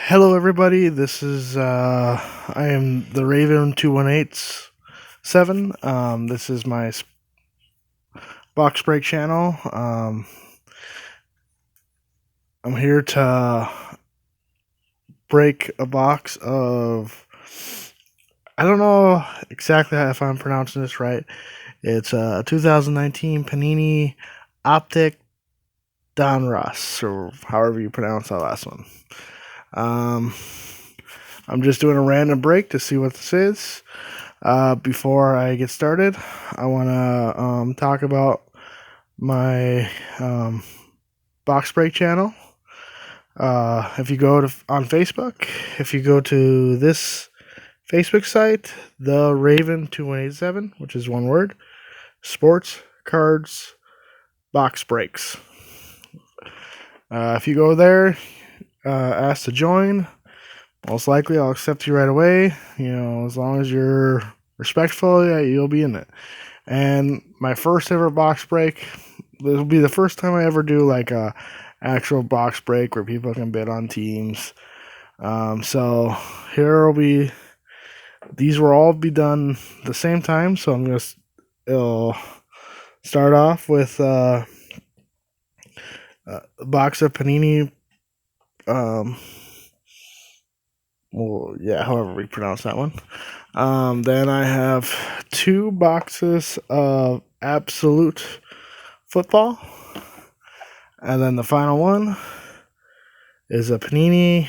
Hello, everybody. This is I am the Raven 2187. This is my box break channel. I'm here to break a box of. I don't know exactly if I'm pronouncing this right. It's a 2019 Panini Optic donruss, or however you pronounce that last one. Um, I'm just doing a random break to see what this is. Before I get started, I want to talk about my box break channel. If you go on Facebook, if you go to this Facebook site, the Raven 2187, which is one word, sports cards box breaks. If you go there, ask to join. Most likely, I'll accept you right away. As long as you're respectful, yeah, you'll be in it. And my first ever box break, this will be the first time I ever do like a actual box break where people can bid on teams. So here will be, these will all be done the same time. So it'll start off with a box of Panini. Well, yeah, however we pronounce that one. Then I have two boxes of Absolute Football. And then the final one is a Panini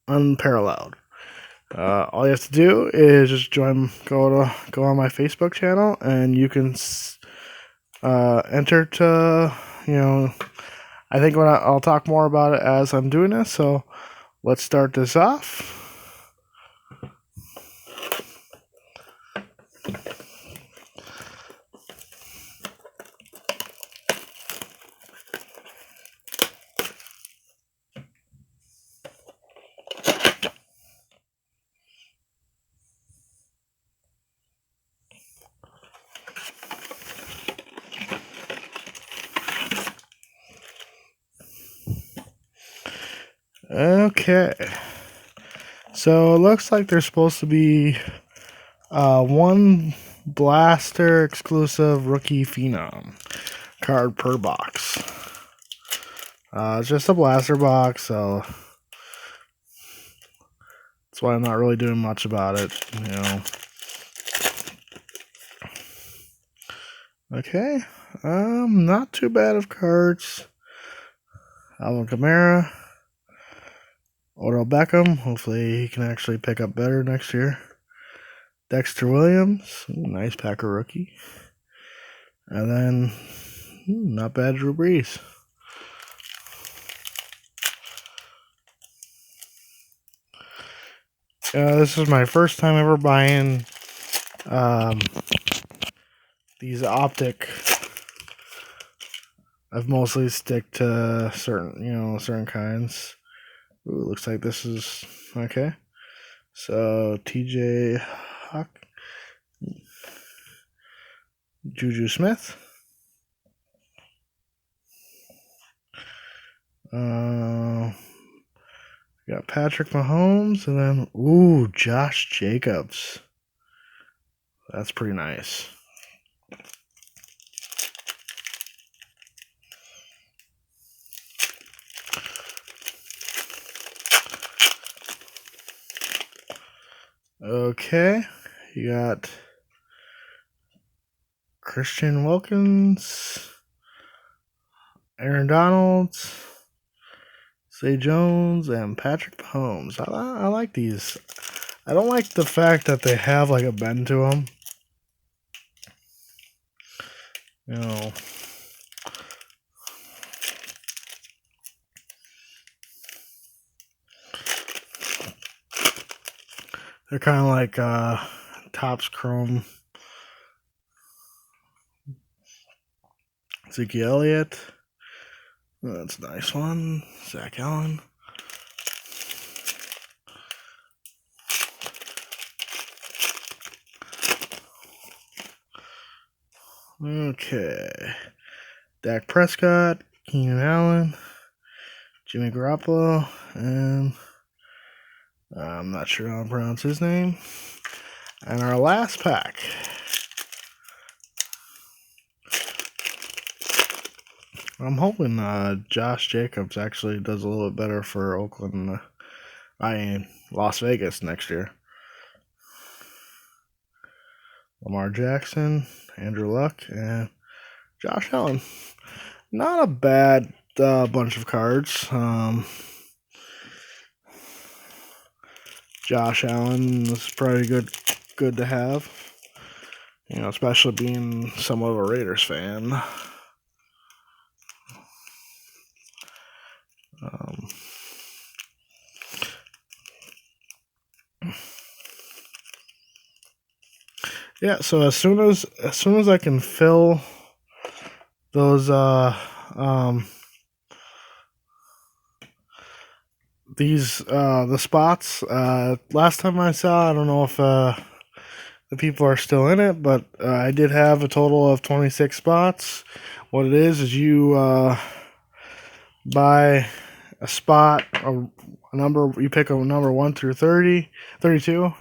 Unparalleled. All you have to do is just go on my Facebook channel, and you can enter to, I think I'll talk more about it as I'm doing this. So let's start this off. Okay. So it looks like there's supposed to be one Blaster exclusive rookie phenom card per box. It's just a blaster box, so that's why I'm not really doing much about it. Okay, not too bad of cards. Alvin Kamara, Odell Beckham. Hopefully he can actually pick up better next year. Dexter Williams, nice Packer rookie. And then, not bad, Drew Brees. This is my first time ever buying these optic. I've mostly stick to certain kinds. Ooh, looks like this is okay. So TJ Hawk, Juju Smith. Got Patrick Mahomes, and then Josh Jacobs. That's pretty nice. Okay, you got Christian Wilkins, Aaron Donald, Zay Jones, and Patrick Mahomes. I like these. I don't like the fact that they have like a bend to them. They're kind of like Topps Chrome. Zeke Elliott. That's a nice one. Zach Allen. Okay. Dak Prescott, Keenan Allen, Jimmy Garoppolo, and I'm not sure how to pronounce his name. And our last pack. I'm hoping Josh Jacobs actually does a little bit better for Oakland, Las Vegas next year. Lamar Jackson, Andrew Luck, and Josh Allen. Not a bad bunch of cards. Josh Allen is probably good to have. You know, especially being somewhat of a Raiders fan. Yeah, so as soon as I can fill those the spots. Last time I saw, I don't know if the people are still in it, but I did have a total of 26 spots. What it is you buy a spot, a number, you pick a number 1 through 32,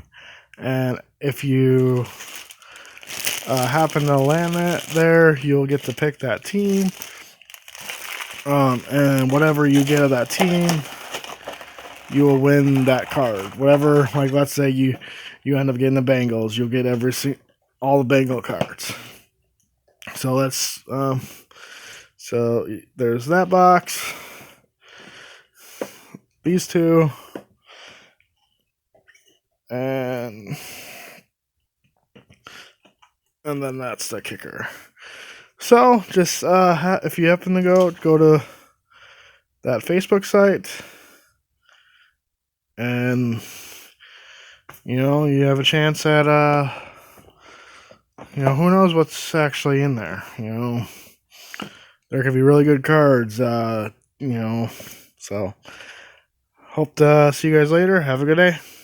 and if you happen to land that there, you'll get to pick that team. And whatever you get of that team, you will win that card. Whatever, like let's say you end up getting the Bengals, you'll get all the Bengal cards. So let's so there's that box, these two, and then that's the kicker. So just if you happen to go to that Facebook site, and you have a chance at who knows what's actually in there. There could be really good cards. So hope to see you guys later. Have a good day.